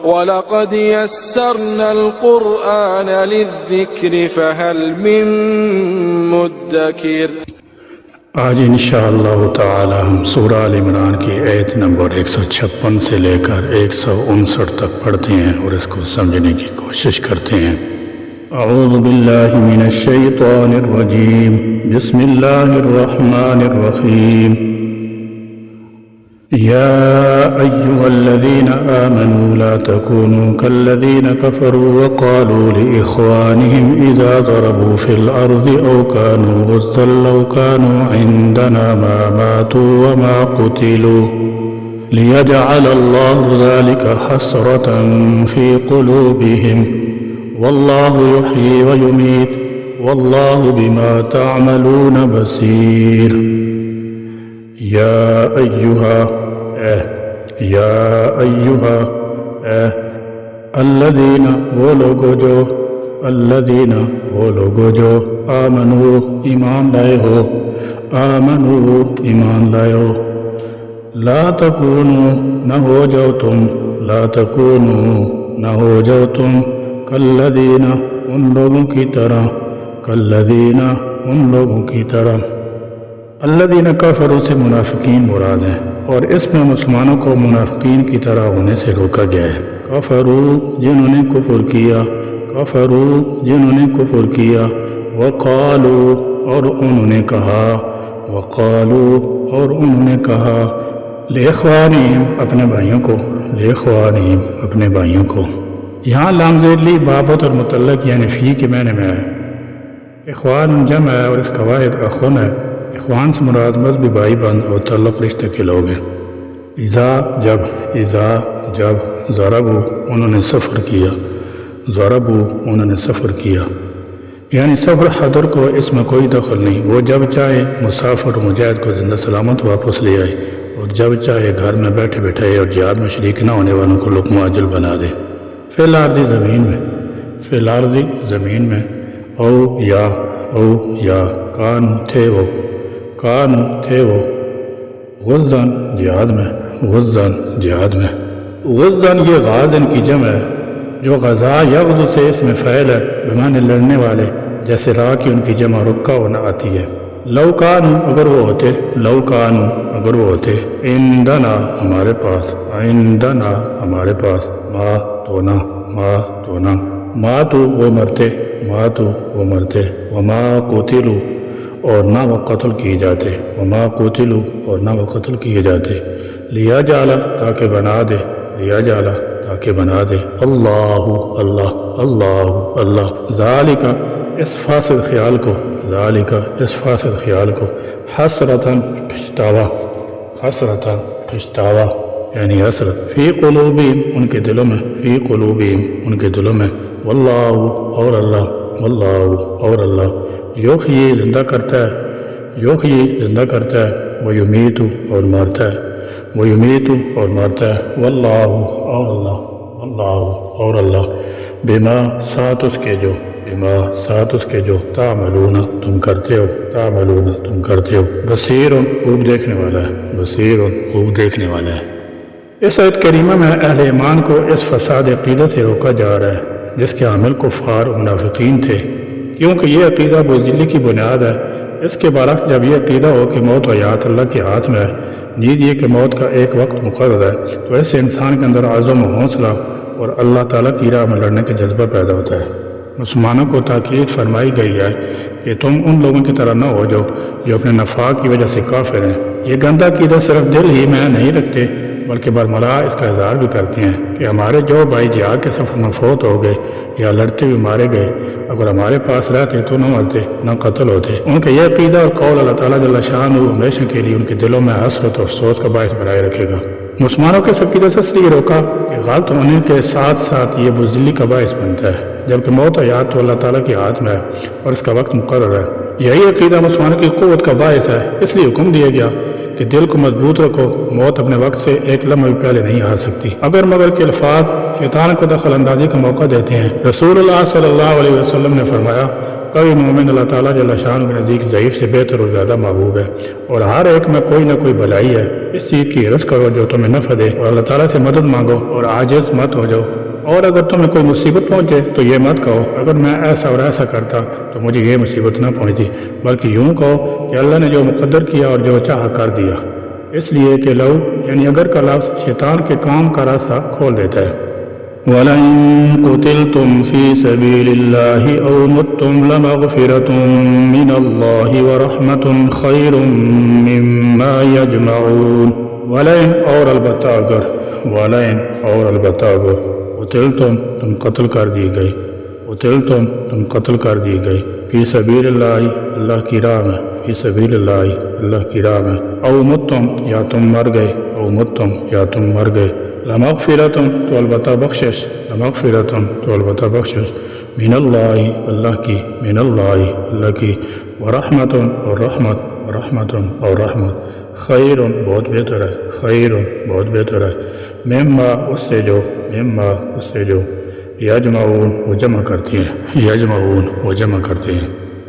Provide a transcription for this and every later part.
وَلَقَدْ يَسَّرْنَا الْقُرْآنَ لِلذِّكْرِ فَهَلْ مِن مُّدَّكِرٍ۔ آج انشاءاللہ تعالی ہم سورہ آل عمران کی آیت نمبر 156 سے لے کر 159 تک پڑھتے ہیں اور اس کو سمجھنے کی کوشش کرتے ہیں۔ اعوذ باللہ من الشیطان الرجیم، بسم اللہ الرحمن الرحیم۔ يا أيها الذين آمنوا لا تكونوا كالذين كفروا وقالوا لإخوانهم إذا ضربوا في الأرض أو كانوا غزا لو كانوا عندنا ما ماتوا وما قتلوا ليجعل الله ذلك حسرة في قلوبهم والله يحيي ويميت والله بما تعملون بصير۔ یا ایہا الذین وہ لوگو جو آمنو ایمان لائے ہو، لا تکونو نہ ہو جاؤ تم کالذین ان لوگوں کی طرح الذین کفروا سے منافقین مراد ہیں، اور اس میں مسلمانوں کو منافقین کی طرح ہونے سے روکا گیا ہے۔ کفروا جنہوں نے کفر کیا، وقالوا اور انہوں نے کہا لاخوانہم اپنے بھائیوں کو یہاں لام زیر لی بابت اور متعلق یعنی فی کے معنی میں ہے۔ اخوان جمع ہے اور اس کا واحد اخون ہے۔ اخوان سے مراد مذہبی بھائی بند اور تعلق رشتے کے لوگ ہیں۔ جب ضربوا انہوں نے سفر کیا یعنی سفر حضر کو اس میں کوئی دخل نہیں، وہ جب چاہے مسافر مجاہد کو زندہ سلامت واپس لے آئے اور جب چاہے گھر میں بیٹھے بیٹھائے اور جہاد میں شریک نہ ہونے والوں کو لقمہ اجل بنا دے۔ فی الارض زمین میں او یا کانو تھے وہ غزن جہاد میں غزن یہ غازن کی جمع ہے، جو غزا یغزو سے اس میں فعل ہے بمعنی لڑنے والے، جیسے را کی ان کی جمع رکا ہونا آتی ہے۔ لو کانو اگر وہ ہوتے عندنا ہمارے پاس ما تو وہ مرتے وما قتلوا اور نہ وہ قتل کیے جاتے لیجعل تاکہ بنا دے اللہ ذالک اس فاسد خیال کو حسرتاً پچھتاوا یعنی حسرت فی قلوبہم ان کے دلوں میں واللہ اور اللہ یحیی زندہ کرتا ہے ویمیت اور مارتا ہے واللہ اور اللہ بما ساتھ اس کے جو تعملون تم کرتے ہو بصیر خوب دیکھنے والا ہے۔ اس آیت کریمہ میں اہل ایمان کو اس فساد عقیدہ سے روکا جا رہا ہے جس کے عامل کفار و منافقین تھے، کیونکہ یہ عقیدہ بزدلی کی بنیاد ہے۔ اس کے برعکس جب یہ عقیدہ ہو کہ موت و حیات اللہ کے ہاتھ میں ہے، نیز یہ کہ موت کا ایک وقت مقرر ہے، تو اس سے انسان کے اندر عزم و حوصلہ اور اللہ تعالیٰ کی راہ میں لڑنے کا جذبہ پیدا ہوتا ہے۔ مسلمانوں کو تاکید فرمائی گئی ہے کہ تم ان لوگوں کی طرح نہ ہو جو اپنے نفاق کی وجہ سے کافر ہیں۔ یہ گندہ عقیدہ صرف دل ہی میں نہیں رکھتے بلکہ برملا اس کا اظہار بھی کرتے ہیں کہ ہمارے جو بھائی جہاد کے سفر میں فوت ہو گئے یا لڑتے ہوئے مارے گئے، اگر ہمارے پاس رہتے تو نہ مرتے نہ قتل ہوتے۔ ان کا یہ عقیدہ اور قول اللہ تعالیٰ جل شانہ ہمیشہ کے لیے ان کے دلوں میں حسرت اور افسوس کا باعث بنائے رکھے گا۔ مسلمانوں کے عقیدہ سے اس لیے روکا کہ غلط ہونے کے ساتھ ساتھ یہ بزدلی کا باعث بنتا ہے، جبکہ موت و حیات تو اللہ تعالیٰ کے ہاتھ میں ہے اور اس کا وقت مقرر ہے۔ یہی عقیدہ مسلمانوں کی قوت کا باعث ہے، اس لیے حکم دیا گیا کہ دل کو مضبوط رکھو، موت اپنے وقت سے ایک لمحہ بھی پہلے نہیں آ سکتی۔ اگر مگر کے الفاظ شیطان کو دخل اندازی کا موقع دیتے ہیں۔ رسول اللہ صلی اللہ علیہ وسلم نے فرمایا، قوی مومن اللہ تعالیٰ جل شان کے نزدیک ضعیف سے بہتر اور زیادہ محبوب ہے، اور ہر ایک میں کوئی نہ کوئی بھلائی ہے۔ اس چیز کی حرص کرو جو تمہیں نفع دے، اور اللہ تعالیٰ سے مدد مانگو اور عاجز مت ہو جاؤ۔ اور اگر تمہیں کوئی مصیبت پہنچے تو یہ مت کہو اگر میں ایسا اور ایسا کرتا تو مجھے یہ مصیبت نہ پہنچتی، بلکہ یوں کہو کہ اللہ نے جو مقدر کیا اور جو چاہا کر دیا، اس لیے کہ لو یعنی اگر کا لفظ شیطان کے کام کا راستہ کھول دیتا ہے۔ وَلَئِن قُتِلْتُمْ فِي سَبِيلِ اللَّهِ أَوْ مُتُّمْ لَمَغْفِرَةٌ مِّنَ اللَّهِ وَرَحْمَةٌ خَيْرٌ مِّمَّا يَجْمَعُونَ۔ وَلَئِن اور البتہ اگر، وَلَئِن اور البتہ اگر قتلتم تم قتل کر دی گئی، قتلتم تم قتل کر دی گئی، فی سبیل اللہ اللہ کی راہ میں، فی سبیل اللہ اللہ کی راہ میں، او متم یا تم مر گئے، او متم یا تم مر گئے، لمغفرتم تو البتہ بخشش، لمغفرتم تو البتہ بخشش، من اللہ اللہ کی، من اللہ اللہ کی، ورحمت اور رحمت، رحمت اور رحمت، خیر بہت بہتر ہے، خیر بہت بہتر ہے، مما اس سے جو، مما اس سے جو، یجمعون وہ جمع کرتی ہیں، یجمعون وہ جمع کرتے ہیں،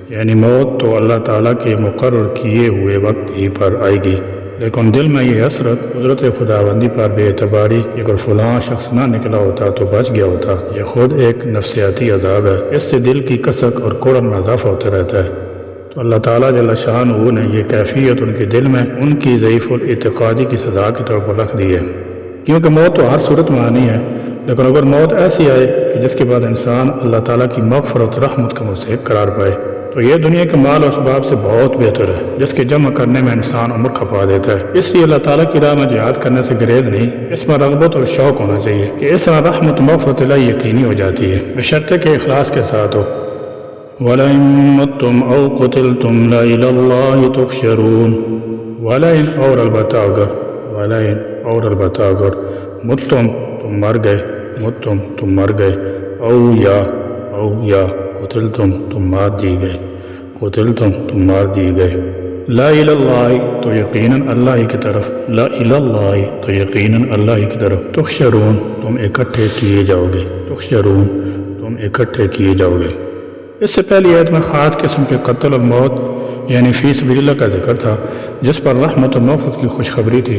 یعنی موت تو اللہ تعالیٰ کے مقرر کیے ہوئے وقت ہی پر آئے گی، لیکن دل میں یہ حسرت قدرت خداوندی پر بے اعتباری کہ اگر فلاں شخص نہ نکلا ہوتا تو بچ گیا ہوتا، یہ خود ایک نفسیاتی عذاب ہے، اس سے دل کی کسک اور کوڑن میں اضافہ ہوتا رہتا ہے۔ تو اللہ تعالیٰ جل شانہ نے یہ کیفیت ان کے دل میں ان کی ضعیف الاعتقادی کی سزا کے طور پر رکھ دی ہے، کیونکہ موت تو ہر صورت میں آنی ہے، لیکن اگر موت ایسی آئے کہ جس کے بعد انسان اللہ تعالیٰ کی مغفرت رحمت کا مستحق قرار پائے تو یہ دنیا کے مال و اسباب سے بہت بہتر ہے، جس کے جمع کرنے میں انسان عمر کھپا دیتا ہے۔ اس لیے اللہ تعالیٰ کی راہ میں جہاد کرنے سے گریز نہیں، اس میں رغبت اور شوق ہونا چاہیے کہ اس طرح رحمت و مغفرت اللہ یقینی ہو جاتی ہے، بشرطے کہ اخلاص کے ساتھ ہو۔ وَلَئِن مُتُّمْ أَوْ قُتِلْتُمْ لَإِلَى اللَّهِ تُحْشَرُونَ۔ وَلَئِن اور البتہ اگر، وَلَئِن اور البتہ اگر، مُتُّم تم مر گئے، مُتُّم تم مر گئے، او یا قتلتم تم مار دی گئے، قتلتم تم مار دی گئے، لا الى اللہ تو یقیناً اللہ ہی کی طرف، لا الى اللہ تو یقیناً اللہ ہی کی طرف، تحشرون تم اکٹھے کیے جاؤ گے، تحشرون تم اکٹھے کیے جاؤ گے۔ اس سے پہلی آیت میں خاص قسم کے قتل اور موت یعنی فی سبیل اللہ کا ذکر تھا، جس پر رحمت و مغفرت کی خوشخبری تھی۔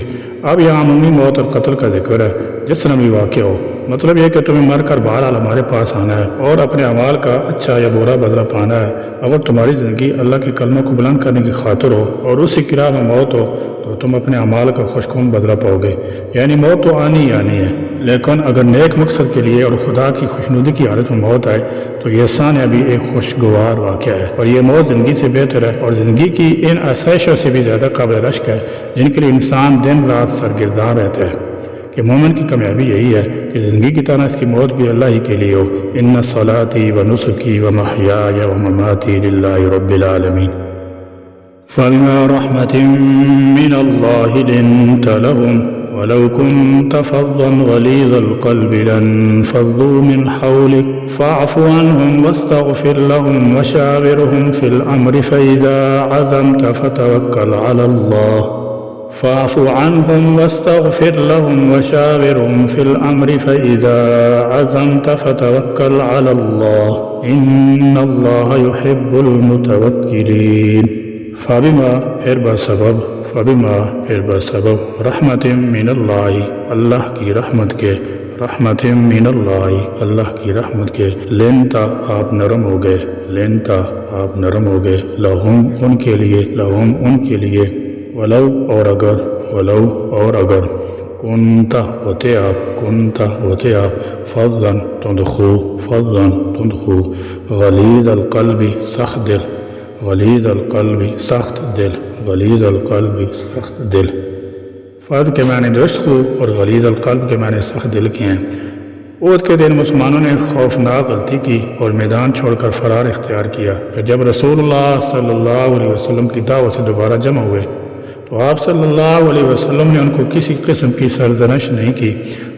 اب یہ عمومی موت اور قتل کا ذکر ہے، جس طرح بھی واقع ہو، مطلب یہ کہ تمہیں مر کر بہرحال ہمارے پاس آنا ہے اور اپنے اعمال کا اچھا یا برا بدلہ پانا ہے۔ اگر تمہاری زندگی اللہ کے کلموں کو بلند کرنے کی خاطر ہو اور اسی کی راہ میں موت ہو تو تم اپنے اعمال کا خوشخون بدلہ پاؤ گے، یعنی موت تو آنی ہی آنی ہے، لیکن اگر نیک مقصد کے لیے اور خدا کی خوشنودی کی حالت میں موت آئے تو یہ ثانیہ بھی ایک خوشگوار واقعہ ہے، اور یہ موت زندگی سے بہتر ہے اور زندگی کی ان آسائشوں سے بھی زیادہ قابل رشک ہے جن کے لیے انسان دن رات سرگرداں رہتا ہے۔ کہ مومن کی کامیابی یہی ہے کہ زندگی کی طرح اس کی موت بھی اللہ ہی کے لیے ہو۔ ان صلاتی و نسکی و محیای و مماتی للہ رب العالمین۔ فبما رحمة من الله لنت لهم ولو كنت فظا غليظ القلب لانفضوا من حولك فاعف عنهم واستغفر لهم وشاورهم في الأمر فإذا عزمت فتوكل على الله فاعف عنهم واستغفر لهم وشاورهم في الأمر فإذا عزمت فتوكل على الله إن الله يحب المتوكلين۔ فبما پھر بسبب، فبما پھر بسبب رحمت من اللہ اللہ کی رحمت کے، رحمت من اللہ اللہ کی رحمت کے، لنتا آپ نرم ہو گئے، لنتا آپ نرم ہو گئے، لہم ان کے لیے، لہم ان کے لیے، ولو اور اگر، ولو اور اگر، کنتا ہوتے آپ، کنتا ہوتے آپ، فضلاً تندخو، فضلاً تندخو، غلیظ القلب سخت دل، غلیظ القلب سخت دل، غلیظ القلب سخت دل۔ فض کے معنی درست خو اور غلیظ القلب کے معنی سخت دل کے ہیں۔ احد کے دن مسلمانوں نے خوفناک غلطی کی اور میدان چھوڑ کر فرار اختیار کیا۔ پھر جب رسول اللہ صلی اللہ علیہ وسلم کی دعوت سے دوبارہ جمع ہوئے تو آپ صلی اللہ علیہ وسلم نے ان کو کسی قسم کی سرزنش نہیں کی،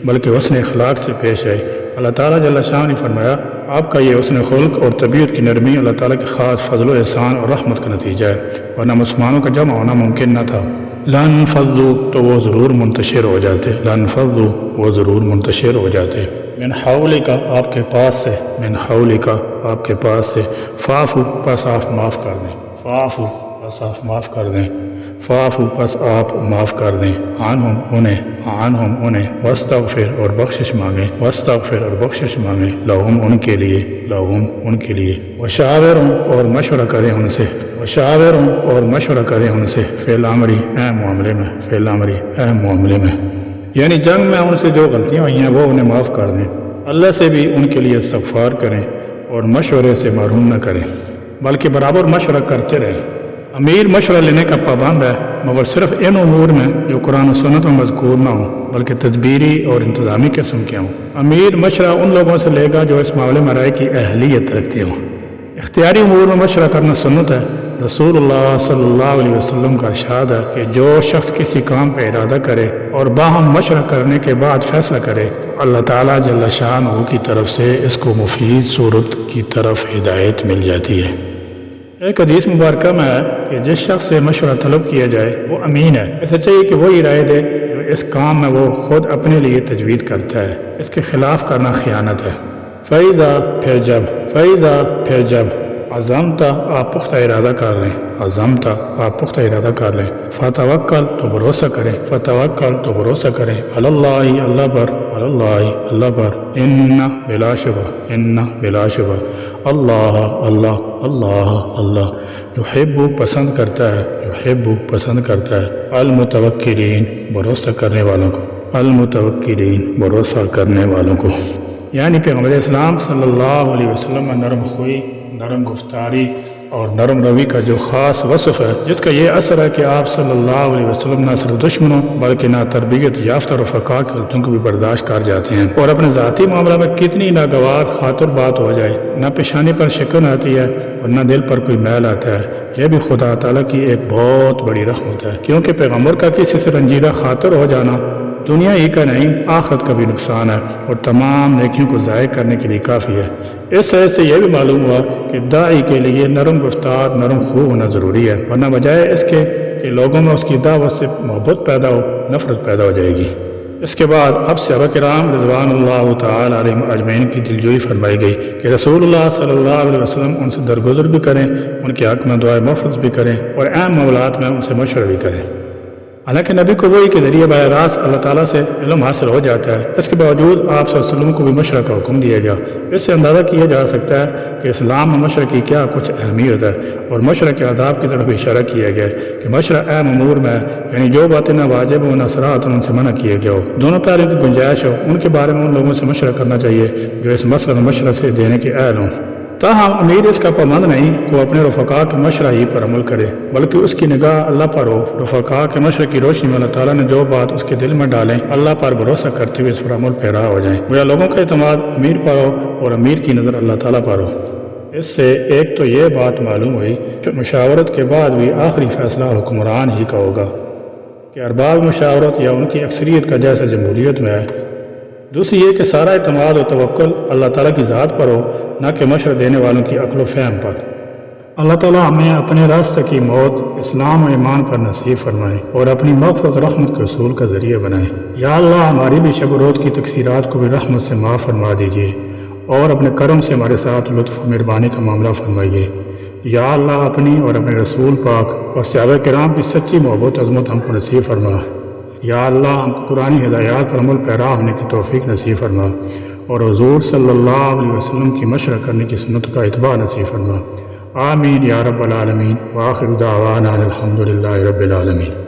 بلکہ حسن اخلاق سے پیش آئے۔ اللہ تعالیٰ جل شانہ نے فرمایا آپ کا یہ حسن خلق اور طبیعت کی نرمی اللہ تعالیٰ کے خاص فضل و احسان اور رحمت کا نتیجہ ہے، ورنہ مسلمانوں کا جمع ہونا ممکن نہ تھا۔ لانفضوا تو وہ ضرور منتشر ہو جاتے، لانفضوا وہ ضرور منتشر ہو جاتے۔ من حولکا آپ کے پاس سے، من حولکا آپ کے پاس سے، فاعفو پس آپ معاف کر دیں، فاعفو پس آپ معاف کر دیں، فاعفو پس آپ معاف کر دیں، عنہم انہیں، واستغفر اور بخشش مانگیں، واستغفر اور بخشش مانگیں، لہم ان کے لیے، لہم ان کے لیے، وشاوروں اور مشورہ کریں ان سے، وشاوروں اور مشورہ کریں ان سے، فی الامری اہم معاملے میں، فی الامری اہم معاملے میں، یعنی جنگ میں ان سے جو غلطیاں ہوئی ہیں وہ انہیں معاف کر دیں، اللہ سے بھی ان کے لیے استغفار کریں اور مشورے سے محروم نہ کریں بلکہ برابر مشورہ کرتے رہیں۔ امیر مشورہ لینے کا پابند ہے مگر صرف ان امور میں جو قرآن و سنت میں مذکور نہ ہوں بلکہ تدبیری اور انتظامی قسم کے ہوں۔ امیر مشورہ ان لوگوں سے لے گا جو اس معاملے میں رائے کی اہلیت رکھتے ہوں۔ اختیاری امور میں مشورہ کرنا سنت ہے۔ رسول اللہ صلی اللہ علیہ وسلم کا ارشاد ہے کہ جو شخص کسی کام کا ارادہ کرے اور باہم مشورہ کرنے کے بعد فیصلہ کرے اللہ تعالیٰ جل شانہ کی طرف سے اس کو مفید صورت کی طرف ہدایت مل جاتی ہے۔ ایک حدیث مبارکہ میں ہے کہ جس شخص سے مشورہ طلب کیا جائے وہ امین ہے، اسے چاہیے کہ وہی رائے دے جو اس کام میں وہ خود اپنے لیے تجوید کرتا ہے، اس کے خلاف کرنا خیانت ہے۔ پھر جب عزمتا آپ پختہ ارادہ کر لیں، عزمتا آپ پختہ ارادہ کر لیں، فتوکل تو بھروسہ کریں، فتوکل تو بھروسہ کریں، اللہ اللہ پر، اللہ پر، ان بلا شبہ اللہ اللہ یحب پسند کرتا ہے، یحب پسند کرتا ہے المتوکلین بھروسہ کرنے والوں کو، المتوکلین بھروسہ کرنے والوں کو، یعنی پیغمبر اسلام صلی اللہ علیہ وسلم میں نرم خوئی، نرم گفتاری اور نرم روی کا جو خاص وصف ہے، جس کا یہ اثر ہے کہ آپ صلی اللہ علیہ وسلم نہ صرف دشمنوں بلکہ نہ تربیت یافتہ رفقا کے غلطیوں کو بھی برداشت کر جاتے ہیں، اور اپنے ذاتی معاملہ میں کتنی ناگوار خاطر بات ہو جائے نہ پیشانی پر شکن آتی ہے اور نہ دل پر کوئی میل آتا ہے، یہ بھی خدا تعالیٰ کی ایک بہت بڑی رحمت ہے، کیونکہ پیغمبر کا کسی سے رنجیدہ خاطر ہو جانا دنیا ہی کا نہیں آخرت کا بھی نقصان ہے اور تمام نیکیوں کو ضائع کرنے کے لیے کافی ہے۔ اس وجہ سے یہ بھی معلوم ہوا کہ داعی کے لیے نرم گفتار، نرم خو ہونا ضروری ہے، ورنہ بجائے اس کے کہ لوگوں میں اس کی دعوت سے محبت پیدا ہو، نفرت پیدا ہو جائے گی۔ اس کے بعد اب صحابہ کرام رضوان اللہ تعالی علیہم اجمعین کی دلجوئی فرمائی گئی کہ رسول اللہ صلی اللہ علیہ وسلم ان سے درگزر بھی کریں، ان کے حق میں دعائے مغفرت بھی کریں اور اہم معاملات میں ان سے مشورہ بھی کریں۔ حالانکہ نبی کو وحی کے ذریعے براہ راست اللہ تعالیٰ سے علم حاصل ہو جاتا ہے، اس کے باوجود آپ صلی اللہ علیہ وسلم کو بھی مشورہ کا حکم دیا گیا۔ اس سے اندازہ کیا جا سکتا ہے کہ اسلام میں مشورہ کی کیا کچھ اہمیت ہے اور مشورہ کے آداب کی طرف اشارہ کیا گیا ہے کہ مشورہ اہم امور میں ہے، یعنی جو باتیں نہ واجب ہو نہ صراحتاً ان سے منع کیا گیا ہو، دونوں پہلوؤں کی گنجائش ہو، ان کے بارے میں ان لوگوں سے مشورہ کرنا چاہیے جو اس مسئلے میں مشورہ سے دینے کے اہل ہوں۔ تاہم امیر اس کا پابند نہیں کہ وہ اپنے رفقا کے مشورہ ہی پر عمل کرے بلکہ اس کی نگاہ اللہ پر ہو۔ رفقا کے مشورے کی روشنی میں اللہ تعالیٰ نے جو بات اس کے دل میں ڈالیں اللہ پر بھروسہ کرتے ہوئے اس پر عمل پیرا ہو جائیں، گویا لوگوں کا اعتماد امیر پر ہو اور امیر کی نظر اللہ تعالیٰ پر ہو۔ اس سے ایک تو یہ بات معلوم ہوئی کہ مشاورت کے بعد بھی آخری فیصلہ حکمران ہی کا ہوگا کہ ارباب مشاورت یا ان کی اکثریت کا جیسا جمہوریت میں ہے۔ دوسری یہ کہ سارا اعتماد و توکل اللہ تعالیٰ کی ذات پر ہو، نہ کہ مشورہ دینے والوں کی عقل و فہم پر۔ اللہ تعالیٰ ہمیں اپنے راستہ کی موت اسلام و ایمان پر نصیب فرمائے اور اپنی مغفرت و رحمت کے اصول کا ذریعہ بنائے۔ یا اللہ ہماری بھی شب و روز کی تقصیرات کو بھی رحمت سے معاف فرما دیجیے اور اپنے کرم سے ہمارے ساتھ لطف و مہربانی کا معاملہ فرمائیے۔ یا اللہ اپنی اور اپنے رسول پاک اور صحابہ کرام کی سچی محبت عظمت ہم کو نصیب فرما۔ یا اللہ ہم کو قرآنی ہدایات پر عمل پیرا ہونے کی توفیق نصیب فرما اور حضور صلی اللہ علیہ وسلم کی مشورہ کرنے کی سنت کا اتباع نصیب فرما۔ آمین یا رب العالمین، وآخر دعوانا الحمد للہ رب العالمین۔